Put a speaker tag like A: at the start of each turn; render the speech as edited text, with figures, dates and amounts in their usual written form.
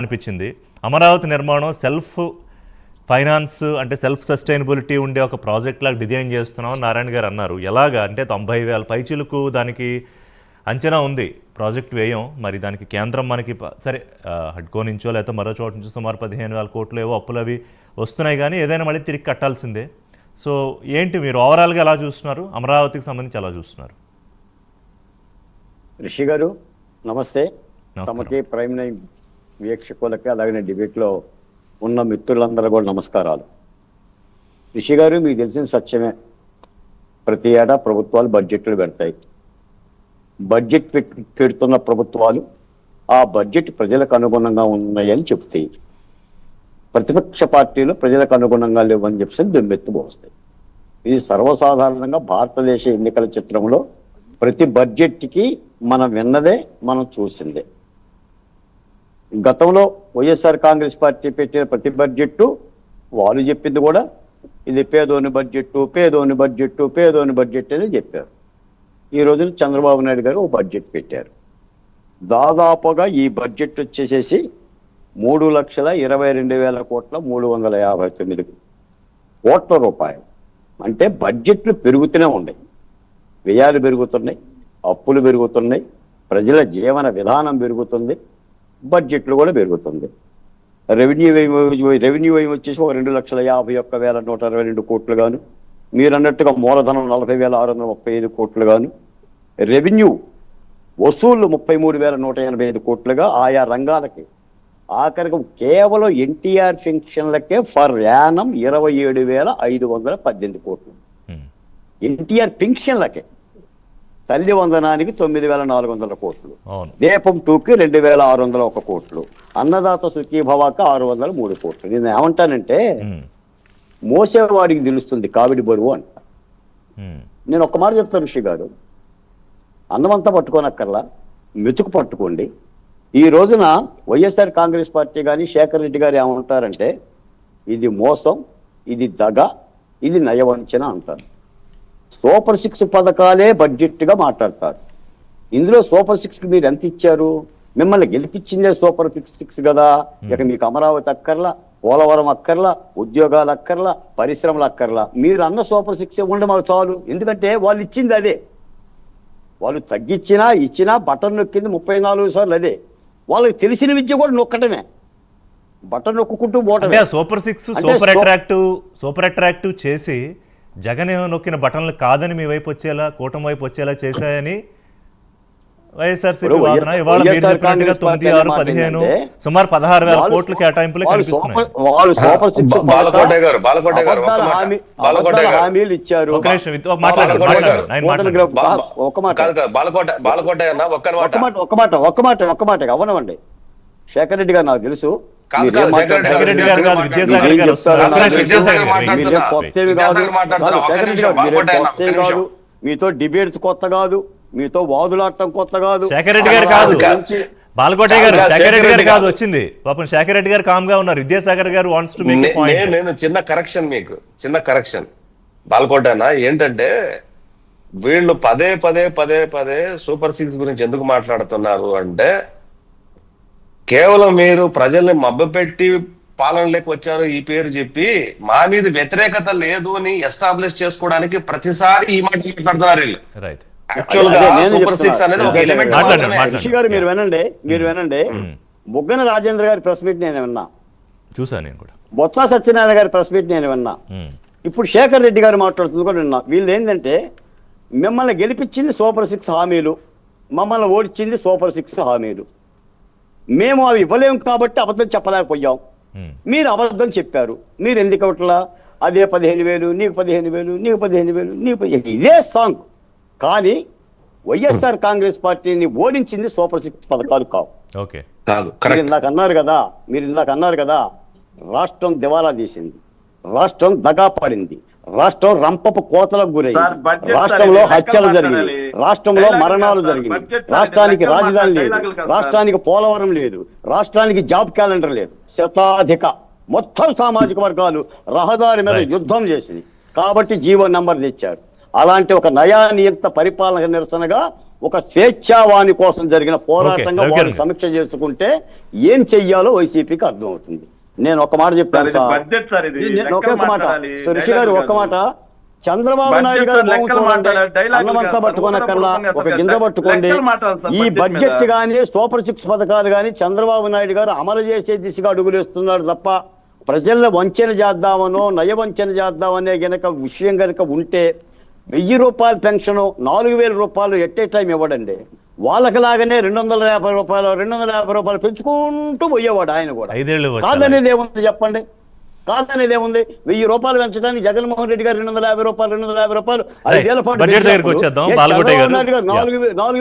A: అనిపించింది. అమరావతి నిర్మాణం self finance అంటే సెల్ఫ్ సస్టైనబిలిటీ ఉండే ఒక ప్రాజెక్ట్ లాగా డిజైన్ చేస్తున్నాం నారాయణ గారు అన్నారు. ఎలాగా అంటే 90,000 పైచీలకు దానికి అంచనా ఉంది ప్రాజెక్ట్ వ్యయం. మరి దానికి కేంద్రం మనకి సరే హడ్కో నుంచో లేకపోతే మరో చోటు నుంచి సుమారు 15,000 కోట్లు ఏవో అప్పులు అవి వస్తున్నాయి, కానీ ఏదైనా మళ్ళీ తిరిగి కట్టాల్సిందే. సో ఏంటి మీరు ఓవరాల్గా ఎలా చూస్తున్నారు, అమరావతికి సంబంధించి ఎలా చూస్తున్నారు?
B: రిషి గారు నమస్తే. తమకి ప్రైమ్ నైన్ వీక్షకులకి అలాగే డిబేట్లో ఉన్న మిత్రులందరూ కూడా నమస్కారాలు. రిషి గారు, మీకు తెలిసిన సత్యమే, ప్రతి ఏటా ప్రభుత్వాలు బడ్జెట్లు పెడతాయి. బడ్జెట్ పెడుతున్న ప్రభుత్వాలు ఆ బడ్జెట్ ప్రజలకు అనుగుణంగా ఉన్నాయని చెప్తాయి. ప్రతిపక్ష పార్టీలు ప్రజలకు అనుగుణంగా లేవని చెప్పి దుమ్మెత్తుపోస్తాయి. ఇది సర్వసాధారణంగా భారతదేశ ఎన్నికల చిత్రంలో ప్రతి బడ్జెట్కి మనం విన్నదే, మనం చూసిందే. గతంలో వైఎస్ఆర్ కాంగ్రెస్ పార్టీ పెట్టిన ప్రతి బడ్జెట్టు వాళ్ళు చెప్పింది కూడా ఇది పేదోని బడ్జెట్ అని చెప్పారు. ఈ రోజున చంద్రబాబు నాయుడు గారు ఓ బడ్జెట్ పెట్టారు. దాదాపుగా ఈ బడ్జెట్ వచ్చేసేసి 3,22,000 కోట్ల 359 కోట్ల రూపాయలు. అంటే బడ్జెట్లు పెరుగుతూనే ఉన్నాయి, వ్యయాలు పెరుగుతున్నాయి, అప్పులు పెరుగుతున్నాయి, ప్రజల జీవన విధానం పెరుగుతుంది, బడ్జెట్లు కూడా పెరుగుతుంది. రెవెన్యూ వ్యయం వచ్చేసి 2,51,122 కోట్లు గాను, మీరు అన్నట్టుగా మూలధనం 40,635 కోట్లు గాను, రెవెన్యూ వసూళ్లు 33,185 కోట్లుగా ఆయా రంగాలకి, ఆఖరికి కేవలం ఎన్టీఆర్ పెన్షన్లకే ఫర్ యానం 27,518 కోట్లు. ఎన్టీఆర్ పెన్షన్లకే, తల్లి వందనానికి 9,400 కోట్లు, దీపం 2కి 2,601 కోట్లు, అన్నదాత సుఖీభవాకి 603 కోట్లు. నేను ఏమంటానంటే, మోసేవాడికి తెలుస్తుంది కావిడి బరువు అంట. నేను ఒక్క మాట చెప్తాను ఋషి గారు, అన్నమంతా పట్టుకోనక్కర్లా, మెతుకు పట్టుకోండి. ఈ రోజున వైఎస్ఆర్ కాంగ్రెస్ పార్టీ కానీ శేఖర్ రెడ్డి గారు ఏమంటారంటే, ఇది మోసం, ఇది దగ, ఇది నయవంచన అంటారు. సూపర్ 6 పథకాలే బడ్జెట్గా మాట్లాడతారు. ఇందులో సూపర్ 6కి మీరు ఎంత ఇచ్చారు? మిమ్మల్ని గెలిపించిందే సూపర్ 6 కదా. ఇక మీకు అమరావతి అక్కర్లా, పోలవరం అక్కర్లా, ఉద్యోగాలు అక్కర్లా, పరిశ్రమలు అక్కర్లా. మీరు అన్న సూపర్ 6 ఉండే మాకు చాలు. ఎందుకంటే వాళ్ళు ఇచ్చింది అదే. వాళ్ళు తగ్గించినా ఇచ్చినా బటన్ నొక్కింది 34 సార్లు అదే. వాళ్ళకి తెలిసిన విద్య కూడా నొక్కటమే, బటన్ నొక్కుంటూ పోవటమే.
A: సూపర్ 6 సూపర్ అట్రాక్టివ్ చేసి జగన్ నొక్కిన బటన్లు కాదని మీ వైపు వచ్చేలా, కూటమి వైపు వచ్చేలా చేశాయని వైఎస్ఆర్సీపీ వాదన. ఇవాళ మీరు చెప్పినట్టుగా 9, 6, 15 సుమారు 16,000 కోట్ల కేటాయింపులు కనిపిస్తున్నాయి.
B: హామీలు ఇచ్చారు. ఒక్క మాట అవనవండి. శేఖర్ రెడ్డి గారు నాకు తెలుసు, మీతో డిబేట్స్ కొత్త కాదు, మీతో వాదులాడటం కొత్త కాదు.
A: శేఖర్ రెడ్డి గారు కాదు, బాలకోటయ్య గారు, శేఖర్ రెడ్డి గారు కాదు వచ్చింది. పాపం శేఖర్ రెడ్డి గారు కామ్ గా ఉన్నారు. విద్యాసాగర్ గారు wants to make a point.
C: నేను చిన్న కరెక్షన్ బాలకోటయ్య ఏంటంటే, వీళ్ళు పదే సూపర్ 6 గురించి ఎందుకు మాట్లాడుతున్నారు అంటే, కేవలం మీరు ప్రజల్ని మభ్యపెట్టి పాలనలోకి వచ్చారు ఈ పేరు చెప్పి మా మీద వ్యతిరేకత లేదు అని ఎస్టాబ్లిష్ చేసుకోవడానికి ప్రతిసారి ఈ మాట మాట్లాడుతున్నారు వీళ్ళు.
A: రైట్.
B: మీరు వినండి, బుగ్గన రాజేంద్ర గారి ప్రెస్ మీట్ నేను విన్నా,
A: చూసాను. నేను కూడా
B: బొత్స సత్యనారాయణ గారి ప్రెస్ మీట్ నేను విన్నా, ఇప్పుడు శేఖర్ రెడ్డి గారు మాట్లాడుతుంది కూడా విన్నా. వీళ్ళు ఏంటంటే, మిమ్మల్ని గెలిపించింది సూపర్ 6 హామీలు, మమ్మల్ని ఓడించింది సూపర్ 6 హామీలు. మేము అవి ఇవ్వలేము కాబట్టి అబద్ధం చెప్పలేకపోయాం. మీరు అబద్ధం చెప్పారు. మీరు ఎందుకు ఇవ్వట్లా? అదే 15,000, నీకు 15,000, నీకు 15,000, నీకు ఇదే సాంగ్. కానీ వైఎస్ఆర్ కాంగ్రెస్ పార్టీని ఓడించింది సూపర్ 6 పథకాలు కావు. మీరు ఇందాక అన్నారు కదా, రాష్ట్రం దివాలా తీసింది, రాష్ట్రం దగా పడింది, రాష్ట్రం రంపపు కోతలకు గురైంది, రాష్ట్రంలో హత్యలు జరిగింది, రాష్ట్రంలో మరణాలు జరిగింది, రాష్ట్రానికి రాజధాని లేదు, రాష్ట్రానికి పోలవరం లేదు, రాష్ట్రానికి జాబ్ క్యాలెండర్ లేదు, శతాధిక మొత్తం సామాజిక వర్గాలు రహదారి మీద యుద్ధం చేసింది. కాబట్టి జీవో నంబర్ తెచ్చారు. అలాంటి ఒక నయానియంత పరిపాలన నిరసనగా ఒక స్వేచ్ఛావాణి కోసం జరిగిన పోరాటంగా
A: రవికిరణ్
B: వాళ్ళు
A: గారు.
B: సమీక్ష చేసుకుంటే ఏం చెయ్యాలో వైసీపీకి అర్థమవుతుంది. నేను ఒక మాట చెప్తాను సార్.
D: బడ్జెట్ సార్ ఇది.
B: నేను ఒకే ఒక మాట ఋషి గారు, ఒక్క మాట. చంద్రబాబు
D: బడ్జెట్
B: నాయుడు గారు
D: సార్,
B: మౌనం
D: లెక్కలు
B: చూడండి,
D: మాట్లాడాలి, డైలాగులు
B: అన్నమంతా
D: కాదు సార్,
B: పట్టుకున్నకల్లా
D: ఉపన్యాసం
B: ఒక
D: కాదు
B: గింజ
D: సార్.
B: పట్టుకోండి.
D: లెక్కలు మాట్లాడాలి సార్
B: ఈ
D: బడ్జెట్
B: బడ్జెట్
D: మీద.
B: కానీ సూపర్ సిక్స్ పథకాలు కానీ చంద్రబాబు నాయుడు గారు అమలు చేసే దిశగా అడుగులేస్తున్నాడు తప్ప ప్రజల్లో వంచన చేద్దామనో నయవంచన చేద్దామనే గనక విషయం గనక ఉంటే 1000 రూపాయల పెన్షన్ 4000 రూపాయలు ఎట్ ఏ టైం ఇవ్వడండి. వాళ్ళకి లాగానే 250 రూపాయలు పెంచుకుంటూ పోయేవాడు ఆయన కూడా.
A: 5 ఏళ్ళు వచ్చారు.
B: కాదనేది ఏముంది చెప్పండి, కాదనేది ఏముంది? 1000 రూపాయలు పెంచడానికి జగన్మోహన్ రెడ్డి గారు 250 రూపాయలు 5 ఏళ్ల పాటు
A: బడ్జెట్ దగ్గరికి వచ్చేద్దాం.
B: ఏ
A: బాలకోటయ్య గారు.
B: చంద్రబాబు నాయుడు గారు 4